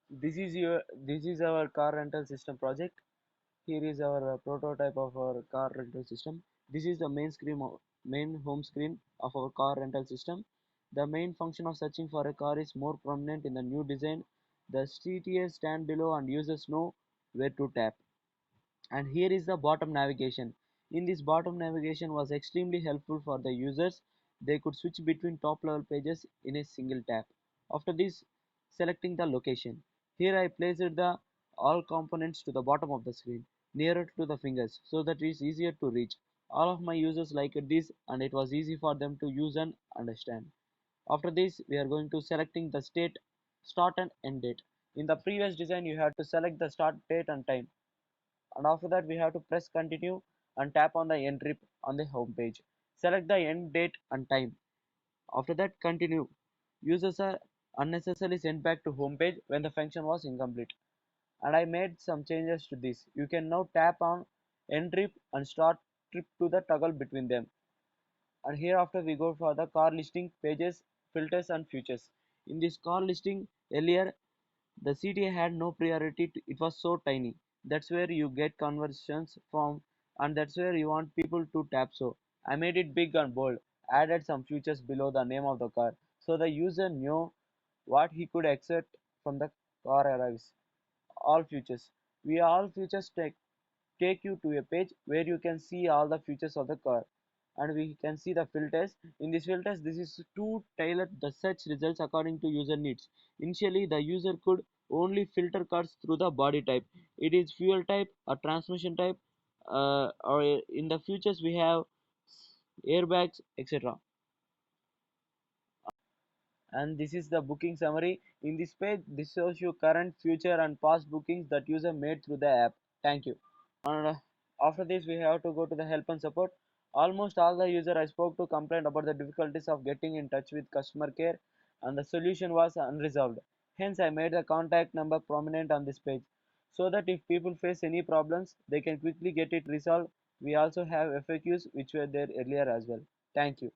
This is our car rental system project. Here is our prototype of our car rental system. This is the main home screen of our car rental system. The main function of searching for a car is more prominent in the new design. The CTA stand below and users know where to tap. And here is the bottom navigation. In this bottom navigation was extremely helpful for the users. They could switch between top level pages in a single tap. After this, selecting the location. Here I placed the all components to the bottom of the screen, nearer to the fingers, so that it is easier to reach. All of my users liked this and it was easy for them to use and understand. After this, we are going to selecting the start and end date. In the previous design, you had to select the start date and time, and after that we have to press continue and tap on the end trip on the home page. Select the end date and time. After that continue. Users are unnecessarily sent back to home page when the function was incomplete. And I made some changes to this. You can now tap on end trip and start trip to the toggle between them. And hereafter we go for the car listing pages, filters and features. In this car listing earlier, the CTA had no priority, it was so tiny. That's where you get conversions from, and that's where you want people to tap. So I made it big and bold, added some features below the name of the car so the user knew what he could expect from the car arrives. All features. We all features take you to a page where you can see all the features of the car, and we can see the filters. In these filters, this is to tailor the search results according to user needs. Initially the user could only filter cars through the body type, it is fuel type or transmission type, or in the futures we have airbags, etc. And this is the booking summary. In this page, this shows you current, future and past bookings that user made through the app. Thank you. And after this, we have to go to the help and support. Almost all the user I spoke to complained about the difficulties of getting in touch with customer care, and the solution was unresolved. Hence, I made the contact number prominent on this page so that if people face any problems, they can quickly get it resolved. We also have FAQs which were there earlier as well. Thank you.